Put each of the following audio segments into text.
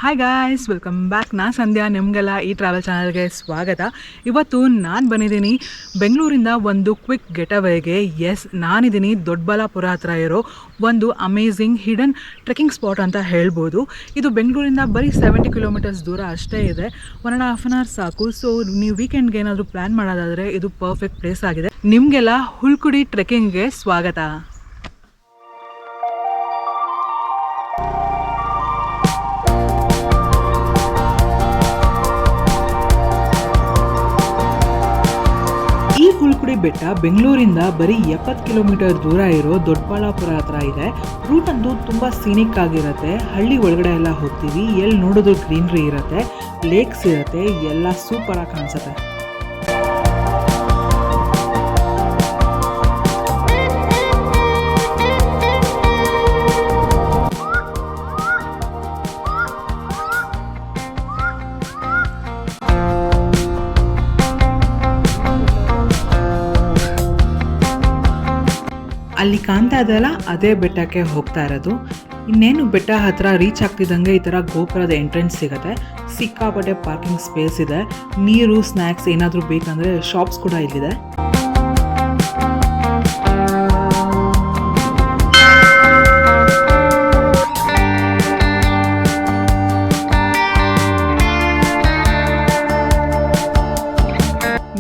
Hi guys, welcome back. ನಾನು ಸಂಧ್ಯಾ, ನಿಮಗೆಲ್ಲ ಈ ಟ್ರಾವೆಲ್ ಚಾನಲ್ಗೆ ಸ್ವಾಗತ. ಇವತ್ತು ನಾನು ಬಂದಿದ್ದೀನಿ ಬೆಂಗಳೂರಿಂದ ಒಂದು ಕ್ವಿಕ್ ಗೆಟವೇಗೆ. ನಾನಿದ್ದೀನಿ ದೊಡ್ಡಬಳ್ಳಾಪುರ ಹತ್ರ ಇರೋ ಒಂದು ಅಮೇಝಿಂಗ್ ಹಿಡನ್ ಟ್ರೆಕ್ಕಿಂಗ್ ಸ್ಪಾಟ್ ಅಂತ ಹೇಳ್ಬೋದು. ಇದು ಬೆಂಗಳೂರಿಂದ ಬರೀ 70 ಕಿಲೋಮೀಟರ್ಸ್ ದೂರ ಅಷ್ಟೇ ಇದೆ. 1.5 hour ಸಾಕು. ಸೊ ನೀವು ವೀಕೆಂಡ್ಗೆ ಏನಾದರೂ ಪ್ಲ್ಯಾನ್ ಮಾಡೋದಾದರೆ ಇದು ಪರ್ಫೆಕ್ಟ್ ಪ್ಲೇಸ್ ಆಗಿದೆ. ನಿಮಗೆಲ್ಲ ಹುಲ್ಕುಡಿ ಟ್ರೆಕ್ಕಿಂಗ್ಗೆ ಸ್ವಾಗತ. ಈ ಹುಲ್ಕುಡಿ ಬೆಟ್ಟ ಬೆಂಗಳೂರಿಂದ ಬರೀ 70 ಕಿಲೋಮೀಟರ್ ದೂರ ಇರೋ ದೊಡ್ಡಬಳ್ಳಾಪುರ ಹತ್ರ ಇದೆ. ರೂಟ್ ಅಂತೂ ತುಂಬ ಸೀನಿಕ್ ಆಗಿರುತ್ತೆ. ಹಳ್ಳಿ ಒಳಗಡೆ ಎಲ್ಲ ಹೋಗ್ತೀವಿ, ಎಲ್ಲಿ ನೋಡೋದು ಗ್ರೀನ್ರಿ ಇರುತ್ತೆ, ಲೇಕ್ಸ್ ಇರುತ್ತೆ, ಎಲ್ಲ ಸೂಪರಾಗಿ ಕಾಣಿಸುತ್ತೆ. ಅಲ್ಲಿ ಕಾಣ್ತಾ ಇದೆಯಲ್ಲ, ಅದೇ ಬೆಟ್ಟಕ್ಕೆ ಹೋಗ್ತಾ ಇರೋದು. ಇನ್ನೇನು ಬೆಟ್ಟ ಹತ್ರ ರೀಚ್ ಆಗ್ತಿದ್ದಂಗೆ ಈ ಥರ ಗೋಪುರದ ಎಂಟ್ರೆನ್ಸ್ ಸಿಗುತ್ತೆ. ಸಿಕ್ಕಾಪಟ್ಟೆ ಪಾರ್ಕಿಂಗ್ ಸ್ಪೇಸ್ ಇದೆ. ನೀರು, ಸ್ನ್ಯಾಕ್ಸ್ ಏನಾದರೂ ಬೇಕಂದರೆ ಶಾಪ್ಸ್ ಕೂಡ ಇಲ್ಲಿದೆ.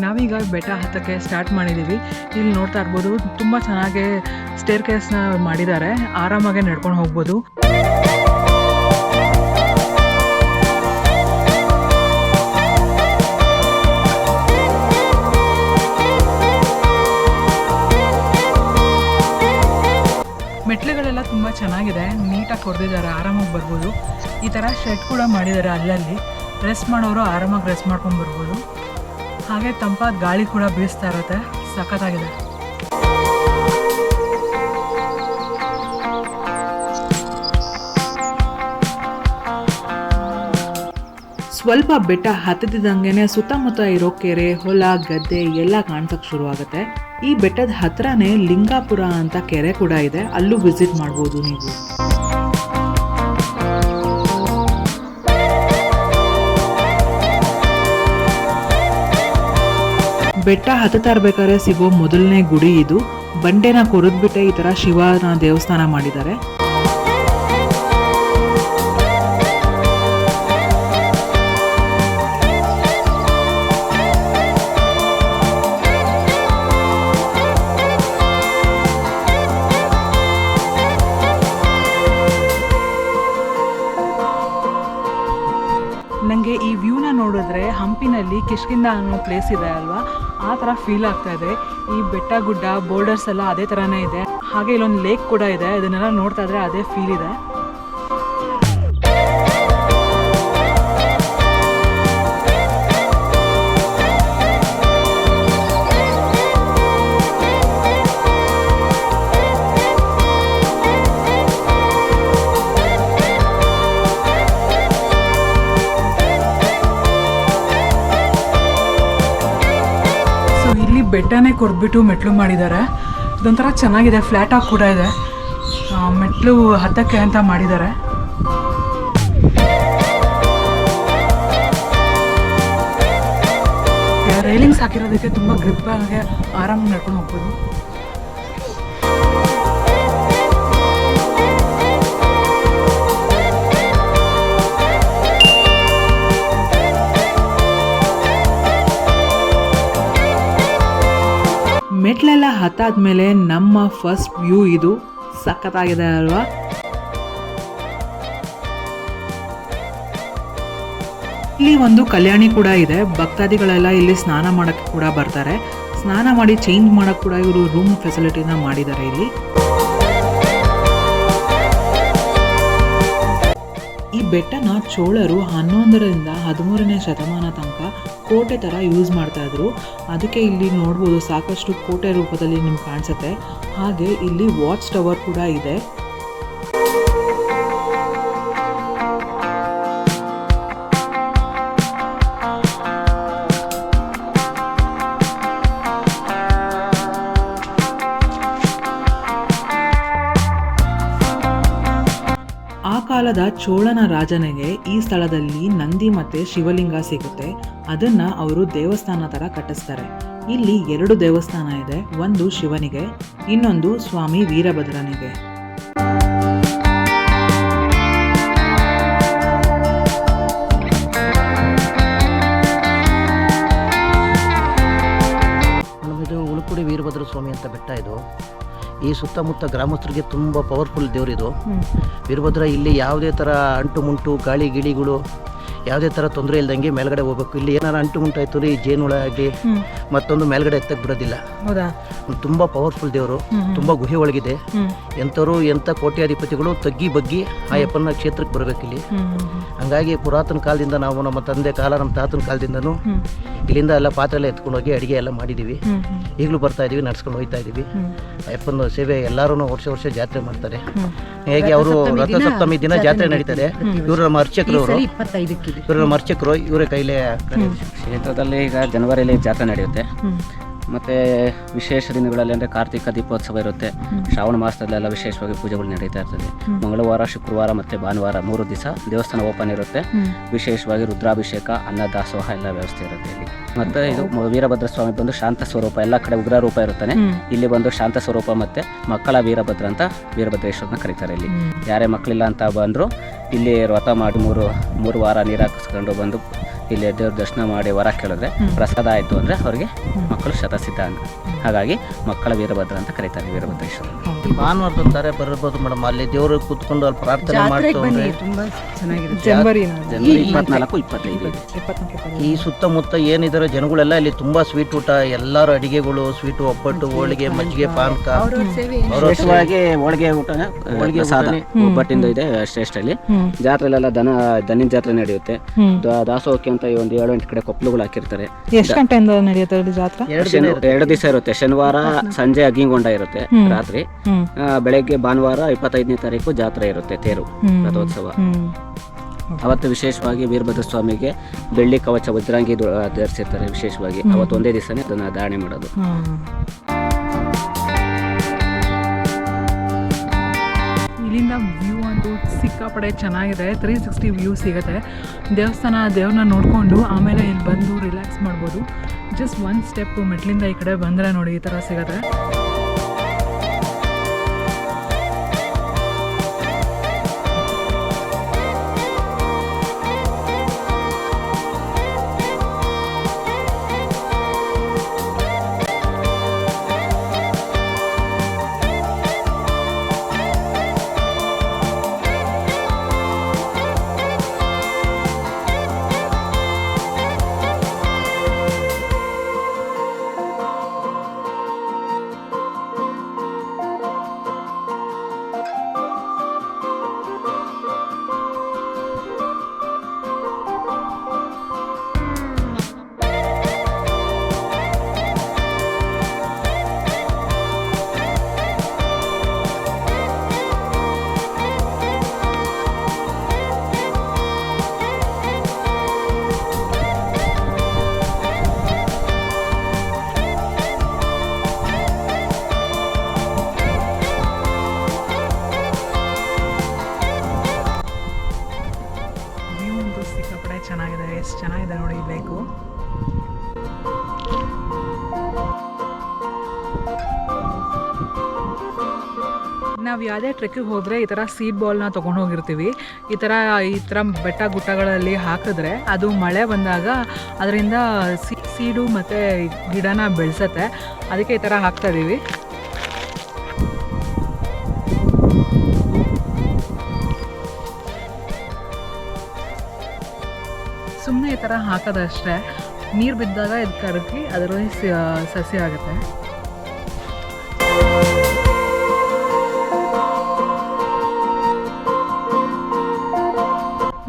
ನಾವೀಗ ಬೆಟ್ಟ ಹತ್ತಕ್ಕೆ ಸ್ಟಾರ್ಟ್ ಮಾಡಿದ್ದೀವಿ. ಇಲ್ಲಿ ನೋಡ್ತಾ ಇರ್ಬೋದು, ತುಂಬ ಚೆನ್ನಾಗಿ ಸ್ಟೇರ್ ಕೇಸ್ನ ಮಾಡಿದ್ದಾರೆ. ಆರಾಮಾಗೆ ನಡ್ಕೊಂಡು ಹೋಗ್ಬೋದು. ಮೆಟ್ಲುಗಳೆಲ್ಲ ತುಂಬ ಚೆನ್ನಾಗಿದೆ, ನೀಟಾಗಿ ಕೊಡ್ದಿದ್ದಾರೆ, ಆರಾಮಾಗಿ ಬರ್ಬೋದು. ಈ ಥರ ಶೆಡ್ ಕೂಡ ಮಾಡಿದ್ದಾರೆ. ಅಲ್ಲಲ್ಲಿ ರೆಸ್ಟ್ ಮಾಡೋರು ಆರಾಮಾಗಿ ರೆಸ್ಟ್ ಮಾಡ್ಕೊಂಡು ಬರ್ಬೋದು. ಹಾಗೆ ತಂಪಾದ ಗಾಳಿ ಕೂಡ ಬೀಸ್ತಾ ಇರುತ್ತೆ, ಸಖತ್ತಾಗಿದೆ. ಸ್ವಲ್ಪ ಬೆಟ್ಟ ಹತ್ತಿದಂಗೆ ಸುತ್ತಮುತ್ತ ಇರೋ ಕೆರೆ, ಹೊಲ, ಗದ್ದೆ ಎಲ್ಲ ಕಾಣಿಸೋಕೆ ಶುರುವಾಗುತ್ತೆ. ಈ ಬೆಟ್ಟದ ಹತ್ರನೇ ಲಿಂಗಾಪುರ ಅಂತ ಕೆರೆ ಕೂಡ ಇದೆ, ಅಲ್ಲೂ ವಿಸಿಟ್ ಮಾಡ್ಬೋದು ನೀವು. ಬೆಟ್ಟ ಹತ್ತುತ್ತಾ ಇರ್ಬೇಕಾದ್ರೆ ಸಿಗೋ ಮೊದಲನೇ ಗುಡಿ ಇದು. ಬಂಡೆನ ಕೊರೆದ್ಬಿಟ್ಟೆ ಈ ಥರ ಶಿವನ ದೇವಸ್ಥಾನ ಮಾಡಿದ್ದಾರೆ. ನನಗೆ ಈ ವ್ಯೂನ ನೋಡಿದ್ರೆ ಹಂಪಿನಲ್ಲಿ ಕಿಷ್ಕಿಂಧ ಅನ್ನೋ ಪ್ಲೇಸ್ ಇದೆ ಅಲ್ವಾ, ಆ ಥರ ಫೀಲ್ ಆಗ್ತಾ ಇದೆ. ಈ ಬೆಟ್ಟ ಗುಡ್ಡ ಬೋರ್ಡರ್ಸ್ ಎಲ್ಲ ಅದೇ ಥರನೇ ಇದೆ. ಹಾಗೆ ಇಲ್ಲೊಂದು ಲೇಕ್ ಕೂಡ ಇದೆ. ಇದನ್ನೆಲ್ಲ ನೋಡ್ತಾ ಇದ್ರೆ ಅದೇ ಫೀಲ್ ಇದೆ. ಇಲ್ಲಿ ಬೆಟ್ಟನೇ ಕೊರ್ದ್ಬಿಟ್ಟು ಮೆಟ್ಲು ಮಾಡಿದ್ದಾರೆ. ಇದೊಂಥರ ಚೆನ್ನಾಗಿದೆ, ಫ್ಲ್ಯಾಟ್ ಆಗಿ ಕೂಡ ಇದೆ. ಮೆಟ್ಲು ಹತ್ತಕ್ಕೆ ಅಂತ ಮಾಡಿದ್ದಾರೆ. ರೈಲಿಂಗ್ಸ್ ಹಾಕಿರೋದಕ್ಕೆ ತುಂಬ ಗ್ರಿಪ್ ಆಗಿ ಆರಾಮಾಗಿ ನಡ್ಕೊಂಡು ಹೋಗ್ಬೋದು. ಮೆಟ್ಲೆಲ್ಲ ಹತ್ತಾದ್ಮೇಲೆ ನಮ್ಮ ಫಸ್ಟ್ ವ್ಯೂ ಇದು. ಸಖತ್ತಾಗಿದೆ ಅಲ್ವಾ? ಇಲ್ಲಿ ಒಂದು ಕಲ್ಯಾಣಿ ಕೂಡ ಇದೆ. ಭಕ್ತಾದಿಗಳೆಲ್ಲ ಇಲ್ಲಿ ಸ್ನಾನ ಮಾಡೋಕ್ಕೆ ಕೂಡ ಬರ್ತಾರೆ. ಸ್ನಾನ ಮಾಡಿ ಚೇಂಜ್ ಮಾಡೋಕ್ಕೆ ಕೂಡ ಇವರು ರೂಮ್ ಫೆಸಿಲಿಟಿನ ಮಾಡಿದ್ದಾರೆ ಇಲ್ಲಿ. ಈ ಬೆಟ್ಟನ ಚೋಳರು 11ರಿಂದ 13ನೇ ಶತಮಾನ ತನಕ ಕೋಟೆ ಥರ ಯೂಸ್ ಮಾಡ್ತಾ ಇದ್ರು. ಅದಕ್ಕೆ ಇಲ್ಲಿ ನೋಡ್ಬೋದು ಸಾಕಷ್ಟು ಕೋಟೆ ರೂಪದಲ್ಲಿ ನಿಮ್ಗೆ ಕಾಣಿಸುತ್ತೆ. ಹಾಗೆ ಇಲ್ಲಿ ವಾಚ್ ಟವರ್ ಕೂಡ ಇದೆ. ಕಾಲದ ಚೋಳನ ರಾಜನಿಗೆ ಈ ಸ್ಥಳದಲ್ಲಿ ನಂದಿ ಮತ್ತೆ ಶಿವಲಿಂಗ ಸಿಗುತ್ತೆ. ಅದನ್ನ ಅವರು ದೇವಸ್ಥಾನ ತರ ಕಟ್ಟಿಸ್ತಾರೆ. ಇಲ್ಲಿ 2 ದೇವಸ್ಥಾನ ಇದೆ, ಒಂದು ಶಿವನಿಗೆ, ಇನ್ನೊಂದು ಸ್ವಾಮಿ ವೀರಭದ್ರನಿಗೆ. ಇದು ಉಳುಕುಡಿ ವೀರಭದ್ರ ಸ್ವಾಮಿ ಅಂತ ಬೆಟ್ಟ. ಇದು ಈ ಸುತ್ತಮುತ್ತ ಗ್ರಾಮಸ್ಥರಿಗೆ ತುಂಬ ಪವರ್ಫುಲ್ ದೇವರಿದು ವೀರಭದ್ರ. ಇಲ್ಲಿ ಯಾವುದೇ ಥರ ಅಂಟು ಮುಂಟು ಗಾಳಿ ಗಿಳಿಗಳು ಯಾವುದೇ ಥರ ತೊಂದರೆ ಇಲ್ದಂಗೆ ಮೇಲ್ಗಡೆ ಹೋಗ್ಬೇಕು. ಇಲ್ಲಿ ಏನಾರು ಅಂಟು ಮುಂಟು ಆಯ್ತು ಈ ಜೇನುಳ ಆಗಲಿ ಮತ್ತೊಂದು ಮೇಲ್ಗಡೆ ಎತ್ತಕ್ಕೆ ಬಿಡೋದಿಲ್ಲ. ತುಂಬ ಪವರ್ಫುಲ್ ದೇವರು, ತುಂಬ ಗುಹೆ ಒಳಗಿದೆ. ಎಂಥವ್ರು ಎಂಥ ಕೋಟ್ಯಾಧಿಪತಿಗಳು ತಗ್ಗಿ ಬಗ್ಗಿ ಆ ಯಪ್ಪನ ಕ್ಷೇತ್ರಕ್ಕೆ ಬರಬೇಕು ಇಲ್ಲಿ. ಹಂಗಾಗಿ ಪುರಾತನ ಕಾಲದಿಂದ ನಾವು ನಮ್ಮ ತಂದೆ ಕಾಲ ನಮ್ಮ ತಾತನ ಕಾಲದಿಂದನೂ ಇಲ್ಲಿಂದ ಎಲ್ಲ ಪಾತ್ರೆ ಎಲ್ಲ ಎತ್ಕೊಂಡು ಹೋಗಿ ಅಡುಗೆ ಎಲ್ಲ ಮಾಡಿದ್ದೀವಿ. ಈಗಲೂ ಬರ್ತಾ ಇದೀವಿ, ನಡ್ಸ್ಕೊಂಡು ಹೋಗ್ತಾ ಇದ್ದೀವಿ. ಅಯ್ಯಪ್ಪನ ಸೇವೆ ಎಲ್ಲರೂ ವರ್ಷ ಜಾತ್ರೆ ಮಾಡ್ತಾರೆ. ಹೇಗೆ ಅವರು ರಥಸಪ್ತಮಿ ದಿನ ಜಾತ್ರೆ ನಡೀತದೆ. ಇವರು ನಮ್ಮ ಅರ್ಚಕರು, ಇವರು ನಮ್ಮ ಅರ್ಚಕರು, ಇವರ ಕೈಲೇ ಕ್ಷೇತ್ರದಲ್ಲಿ ಈಗ ಜನವರಿಯಲ್ಲಿ ಜಾತ್ರೆ ನಡೆಯುತ್ತೆ. ಮತ್ತು ವಿಶೇಷ ದಿನಗಳಲ್ಲಿ ಅಂದರೆ ಕಾರ್ತಿಕ ದೀಪೋತ್ಸವ ಇರುತ್ತೆ. ಶ್ರಾವಣ ಮಾಸದಲ್ಲೆಲ್ಲ ವಿಶೇಷವಾಗಿ ಪೂಜೆಗಳು ನಡೀತಾ ಇರ್ತದೆ. ಮಂಗಳವಾರ, ಶುಕ್ರವಾರ ಮತ್ತು ಭಾನುವಾರ 3 ದಿವಸ ದೇವಸ್ಥಾನ ಓಪನ್ ಇರುತ್ತೆ. ವಿಶೇಷವಾಗಿ ರುದ್ರಾಭಿಷೇಕ, ಅನ್ನದಾಸೋಹ ಎಲ್ಲ ವ್ಯವಸ್ಥೆ ಇರುತ್ತೆ ಇಲ್ಲಿ. ಮತ್ತು ಇದು ವೀರಭದ್ರ ಸ್ವಾಮಿ ಬಂದು ಶಾಂತ ಸ್ವರೂಪ, ಎಲ್ಲ ಕಡೆ ಉಗ್ರ ರೂಪ ಇರುತ್ತಾನೆ. ಇಲ್ಲಿ ಬಂದು ಶಾಂತ ಸ್ವರೂಪ ಮತ್ತು ಮಕ್ಕಳ ವೀರಭದ್ರ ಅಂತ ವೀರಭದ್ರೇಶ್ವರನ ಕರೀತಾರೆ. ಇಲ್ಲಿ ಯಾರೇ ಮಕ್ಕಳಿಲ್ಲ ಅಂತ ಬಂದರೂ ಇಲ್ಲಿ ವ್ರತ ಮಾಡಿ 3 ವಾರ ನೀರು ಹಾಕಿಸ್ಕೊಂಡು ಬಂದು ಇಲ್ಲಿ ದೇವ್ರ ದರ್ಶನ ಮಾಡಿ ವರ ಕೇಳಿದ್ರೆ ಪ್ರಸಾದ ಆಯಿತು ಅಂದರೆ ಅವರಿಗೆ ಮಕ್ಕಳು ಶತಸಿದ್ಧ ಅಂತ. ಹಾಗಾಗಿ ಮಕ್ಕಳ ವೀರಭದ್ರ ಅಂತ ಕರೀತಾರೆ ವೀರಭದ್ರೇಶ್ವರ. ಭಾನುವಾರದ ತಾರೆ ಬರ್ಬೋದು ಮೇಡಮ್. ಅಲ್ಲಿ ದೇವರು ಕೂತ್ಕೊಂಡು ಅಲ್ಲಿ ಪ್ರಾರ್ಥನೆ ಮಾಡ್ತಾರೆ. ಜನವರಿ 24, 25 ಈ ಸುತ್ತಮುತ್ತ ಏನಿದ್ದಾರೆ ಜನಗಳೆಲ್ಲ ಇಲ್ಲಿ ತುಂಬಾ ಸ್ವೀಟ್ ಊಟ, ಎಲ್ಲರೂ ಅಡಿಗೆಗಳು, ಸ್ವೀಟ್, ಒಬ್ಬಟ್ಟು, ಹೋಳಿಗೆ, ಮಜ್ಜಿಗೆ, ಪಾನಕ, ವಿಶೇಷವಾಗಿ ಹೋಳಿಗೆ ಊಟನ ಒಬ್ಬಟ್ಟಿಂದ ಇದೆ ಶ್ರೇಷ್ಠ. ಇಲ್ಲಿ ಜಾತ್ರೆಲೆಲ್ಲ ದನಿನ ಜಾತ್ರೆ ನಡೆಯುತ್ತೆ. ದಾಸೋಹಕ್ಕೆ ಅಂತ ಒಂದು 7-8 ಕಡೆ ಕೊಪ್ಪಲುಗಳು ಹಾಕಿರ್ತಾರೆ. ಎಷ್ಟು ಗಂಟೆಯಿಂದ ನಡೆಯುತ್ತೆ ಜಾತ್ರೆ? 2 ದಿವಸ ಇರುತ್ತೆ. ಶನಿವಾರ ಸಂಜೆ ಅಗ್ಗಿಂಗೊಂಡ ಇರುತ್ತೆ ರಾತ್ರಿ. ಬೆಳಗ್ಗೆ ಭಾನುವಾರ 25ನೇ ತಾರೀಕು ಜಾತ್ರೆ ಇರುತ್ತೆ, ತೇರು ರಥೋತ್ಸವ. ಅವತ್ತು ವಿಶೇಷವಾಗಿ ವೀರಭದ್ರ ಸ್ವಾಮಿಗೆ ಬೆಳ್ಳಿ ಕವಚ ವಜ್ರಾಂಗಿ ಧರಿಸಿರ್ತಾರೆ. ವಿಶೇಷವಾಗಿ ಅವತ್ತು ಒಂದೇ ದಿವಸನೇ ಅದನ್ನು ಧಾರಣೆ ಮಾಡೋದು. ಇಲ್ಲಿಂದ ವ್ಯೂ ಅಂತೂ ಸಿಕ್ಕಾಪಡೆ ಚೆನ್ನಾಗಿದೆ. 360 ವ್ಯೂ ಸಿಗುತ್ತೆ. ದೇವ್ರನ್ನ ನೋಡಿಕೊಂಡು ಆಮೇಲೆ ಇಲ್ಲಿ ಬಂದು ರಿಲ್ಯಾಕ್ಸ್ ಮಾಡ್ಬೋದು. ಜಸ್ಟ್ 1 ಸ್ಟೆಪ್ ಮೆಟ್ಲಿಂದ ಈ ಕಡೆ ಬಂದರೆ ನೋಡಿ ಈ ಥರ ಸಿಗುತ್ತೆ. ಚೆನ್ನಾಗಿದೆ, ಎಷ್ಟು ಚೆನ್ನಾಗಿದೆ ನೋಡಿ ಈ ಲೇಕು. ನಾವು ಯಾವುದೇ ಟ್ರೆಕ್ಕಿಗೆ ಹೋದರೆ ಈ ಥರ ಸೀಡ್ ಬಾಲ್ನ ತೊಗೊಂಡು ಹೋಗಿರ್ತೀವಿ. ಈ ಥರ ಬೆಟ್ಟ ಗುಟ್ಟಗಳಲ್ಲಿ ಹಾಕಿದ್ರೆ ಅದು ಮಳೆ ಬಂದಾಗ ಅದರಿಂದ ಸೀಡು ಮತ್ತು ಗಿಡನ ಬೆಳೆಸತ್ತೆ. ಅದಕ್ಕೆ ಈ ಥರ ಹಾಕ್ತಾ ಇದ್ದೀವಿ. ಸುಮ್ಮನೆ ಈ ಥರ ಹಾಕೋದಷ್ಟೇ. ನೀರು ಬಿದ್ದಾಗ ಇದು ಕರಗಿ ಅದರಲ್ಲಿ ಸಸಿ ಆಗುತ್ತೆ.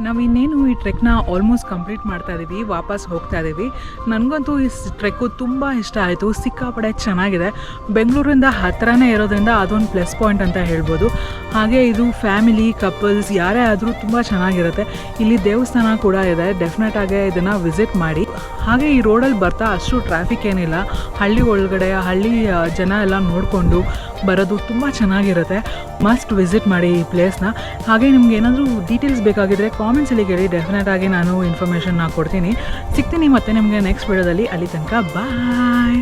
ನಾವು ಇನ್ನೇನು ಈ ಟ್ರೆಕ್ನ ಆಲ್ಮೋಸ್ಟ್ ಕಂಪ್ಲೀಟ್ ಮಾಡ್ತಾ ಇದ್ದೀವಿ, ವಾಪಸ್ ಹೋಗ್ತಾ ಇದ್ದೀವಿ. ನನಗಂತೂ ಈ ಟ್ರೆಕ್ಕು ತುಂಬ ಇಷ್ಟ ಆಯಿತು, ಸಿಕ್ಕಾಪಡೆ ಚೆನ್ನಾಗಿದೆ. ಬೆಂಗಳೂರಿಂದ ಹತ್ತಿರನೇ ಇರೋದ್ರಿಂದ ಅದೊಂದು ಪ್ಲಸ್ ಪಾಯಿಂಟ್ ಅಂತ ಹೇಳ್ಬೋದು. ಹಾಗೆ ಇದು ಫ್ಯಾಮಿಲಿ ಕಪಲ್ಸ್ ಯಾರೇ ಆದರೂ ತುಂಬ ಚೆನ್ನಾಗಿರುತ್ತೆ. ಇಲ್ಲಿ ದೇವಸ್ಥಾನ ಕೂಡ ಇದೆ, ಡೆಫಿನೆಟ್ ಆಗಿ ಇದನ್ನು ವಿಸಿಟ್ ಮಾಡಿ. ಹಾಗೆ ಈ ರೋಡಲ್ಲಿ ಬರ್ತಾ ಅಷ್ಟು ಟ್ರಾಫಿಕ್ ಏನಿಲ್ಲ, ಹಳ್ಳಿ ಒಳಗಡೆ ಹಳ್ಳಿ ಜನ ಎಲ್ಲ ನೋಡಿಕೊಂಡು ಬರೋದು ತುಂಬ ಚೆನ್ನಾಗಿರುತ್ತೆ. ಮಸ್ಟ್ ವಿಸಿಟ್ ಮಾಡಿ ಈ ಪ್ಲೇಸ್ನ. ಹಾಗೆ ನಿಮ್ಗೆ ಏನಾದರೂ ಡೀಟೇಲ್ಸ್ ಬೇಕಾಗಿದ್ದರೆ ಕಾಮೆಂಟ್ಸಲ್ಲಿ ಕೇಳಿ, ಡೆಫಿನೆಟ್ ಆಗಿ ನಾನು ಇನ್ಫಾರ್ಮೇಷನ್ನ ಕೊಡ್ತೀನಿ. ಸಿಗ್ತೀನಿ ಮತ್ತೆ ನಿಮಗೆ ನೆಕ್ಸ್ಟ್ ವಿಡಿಯೋದಲ್ಲಿ. ಅಲ್ಲಿ ತನಕ ಬಾಯ್.